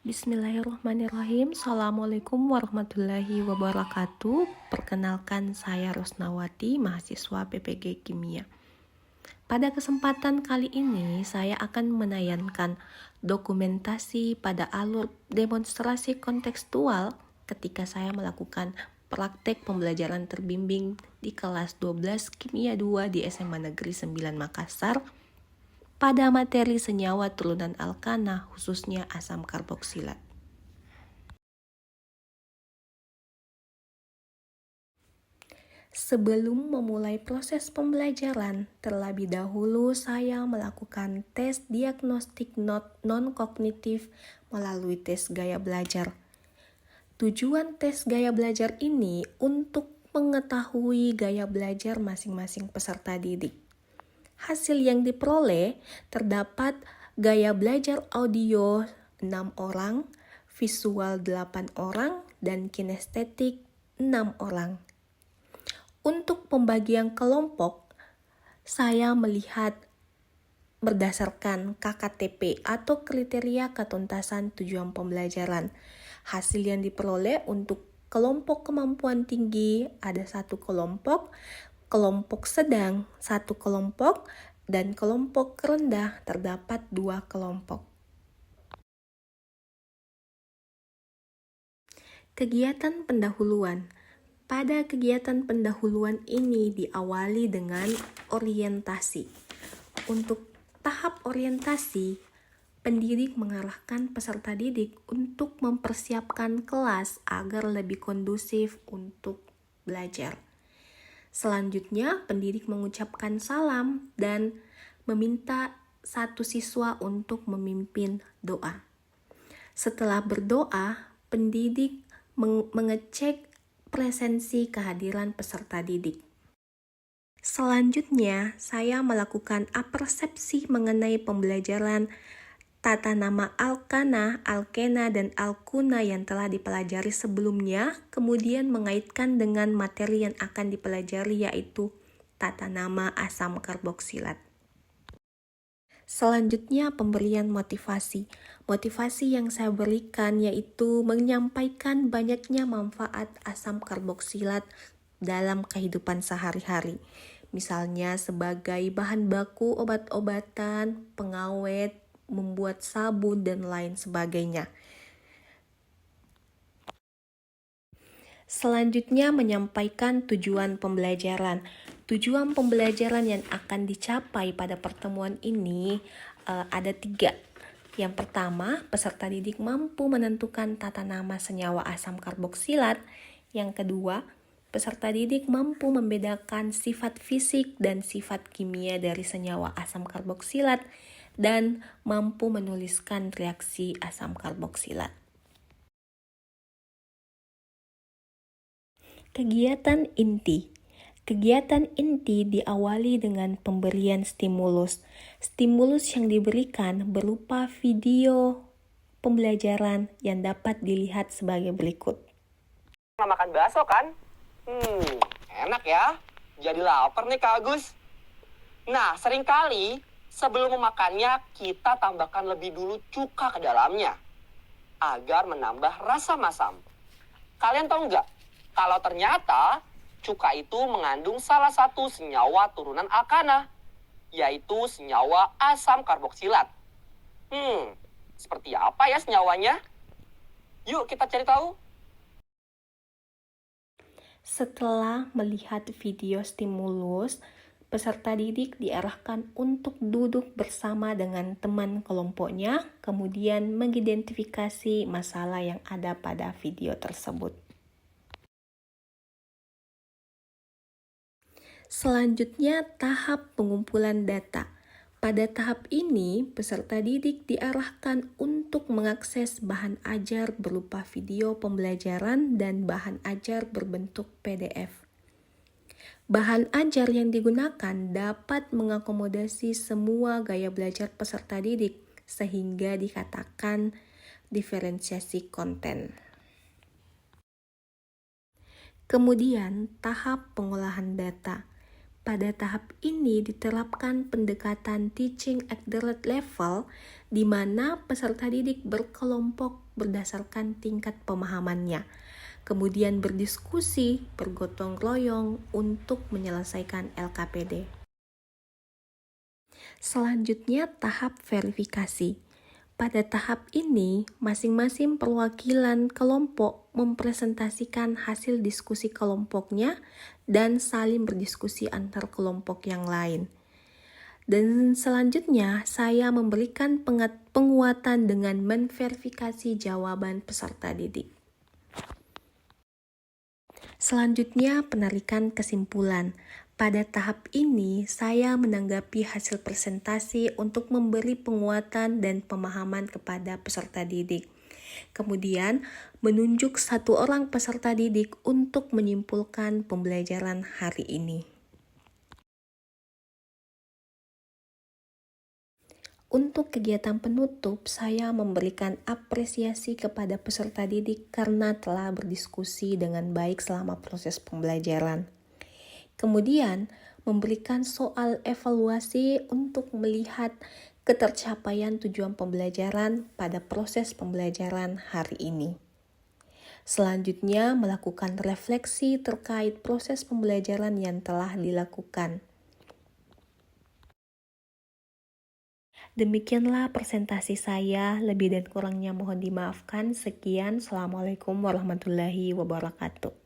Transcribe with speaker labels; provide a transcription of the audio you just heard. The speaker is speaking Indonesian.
Speaker 1: Bismillahirrahmanirrahim. Assalamualaikum warahmatullahi wabarakatuh. Perkenalkan, saya Rosnawati, mahasiswa PPG Kimia. Pada kesempatan kali ini, saya akan menayangkan dokumentasi pada alur demonstrasi kontekstual ketika saya melakukan praktek pembelajaran terbimbing di kelas 12 Kimia 2 di SMA Negeri 9 Makassar pada materi senyawa turunan alkana, khususnya asam karboksilat. Sebelum memulai proses pembelajaran, terlebih dahulu saya melakukan tes diagnostik non-kognitif melalui tes gaya belajar. Tujuan tes gaya belajar ini untuk mengetahui gaya belajar masing-masing peserta didik. Hasil yang diperoleh terdapat gaya belajar audio 6 orang, visual 8 orang, dan kinestetik 6 orang. Untuk pembagian kelompok, saya melihat berdasarkan KKTP atau kriteria ketuntasan tujuan pembelajaran. Hasil yang diperoleh untuk kelompok kemampuan tinggi ada 1 kelompok, kelompok sedang 1 kelompok, dan kelompok rendah terdapat 2 kelompok. Kegiatan pendahuluan. Pada kegiatan pendahuluan ini diawali dengan orientasi. Untuk tahap orientasi, pendidik mengarahkan peserta didik untuk mempersiapkan kelas agar lebih kondusif untuk belajar. Selanjutnya, pendidik mengucapkan salam dan meminta satu siswa untuk memimpin doa. Setelah berdoa, pendidik mengecek presensi kehadiran peserta didik. Selanjutnya, saya melakukan apersepsi mengenai pembelajaran tata nama alkana, alkena, dan alkuna yang telah dipelajari sebelumnya, kemudian mengaitkan dengan materi yang akan dipelajari yaitu tata nama asam karboksilat. Selanjutnya, pemberian motivasi. Motivasi yang saya berikan yaitu menyampaikan banyaknya manfaat asam karboksilat dalam kehidupan sehari-hari. Misalnya sebagai bahan baku obat-obatan, pengawet, membuat sabun, dan lain sebagainya. Selanjutnya, menyampaikan tujuan pembelajaran. Tujuan pembelajaran yang akan dicapai pada pertemuan ini ada 3. Yang pertama, peserta didik mampu menentukan tata nama senyawa asam karboksilat. Yang kedua, peserta didik mampu membedakan sifat fisik dan sifat kimia dari senyawa asam karboksilat dan mampu menuliskan reaksi asam karboksilat. Kegiatan inti. Kegiatan inti diawali dengan pemberian stimulus. Stimulus yang diberikan berupa video pembelajaran yang dapat dilihat sebagai berikut.
Speaker 2: Makan bakso kan? Enak ya. Jadi lapar nih Kak Agus. Nah, seringkali sebelum memakannya kita tambahkan lebih dulu cuka ke dalamnya agar menambah rasa masam. Kalian tahu nggak? Kalau ternyata cuka itu mengandung salah satu senyawa turunan alkana, yaitu senyawa asam karboksilat. Seperti apa ya senyawanya? Yuk kita cari tahu.
Speaker 1: Setelah melihat video stimulus, peserta didik diarahkan untuk duduk bersama dengan teman kelompoknya, kemudian mengidentifikasi masalah yang ada pada video tersebut. Selanjutnya, tahap pengumpulan data. Pada tahap ini, peserta didik diarahkan untuk mengakses bahan ajar berupa video pembelajaran dan bahan ajar berbentuk PDF. Bahan ajar yang digunakan dapat mengakomodasi semua gaya belajar peserta didik, sehingga dikatakan diferensiasi konten. Kemudian, tahap pengolahan data. Pada tahap ini diterapkan pendekatan teaching at the right level, di mana peserta didik berkelompok berdasarkan tingkat pemahamannya, kemudian berdiskusi, bergotong royong untuk menyelesaikan LKPD. Selanjutnya tahap verifikasi. Pada tahap ini, masing-masing perwakilan kelompok mempresentasikan hasil diskusi kelompoknya dan saling berdiskusi antar kelompok yang lain. Dan selanjutnya, saya memberikan penguatan dengan memverifikasi jawaban peserta didik. Selanjutnya, penarikan kesimpulan. Pada tahap ini, saya menanggapi hasil presentasi untuk memberi penguatan dan pemahaman kepada peserta didik. Kemudian, menunjuk satu orang peserta didik untuk menyimpulkan pembelajaran hari ini. Untuk kegiatan penutup, saya memberikan apresiasi kepada peserta didik karena telah berdiskusi dengan baik selama proses pembelajaran. Kemudian, memberikan soal evaluasi untuk melihat ketercapaian tujuan pembelajaran pada proses pembelajaran hari ini. Selanjutnya, melakukan refleksi terkait proses pembelajaran yang telah dilakukan. Demikianlah presentasi saya, lebih dan kurangnya mohon dimaafkan. Sekian, Assalamualaikum warahmatullahi wabarakatuh.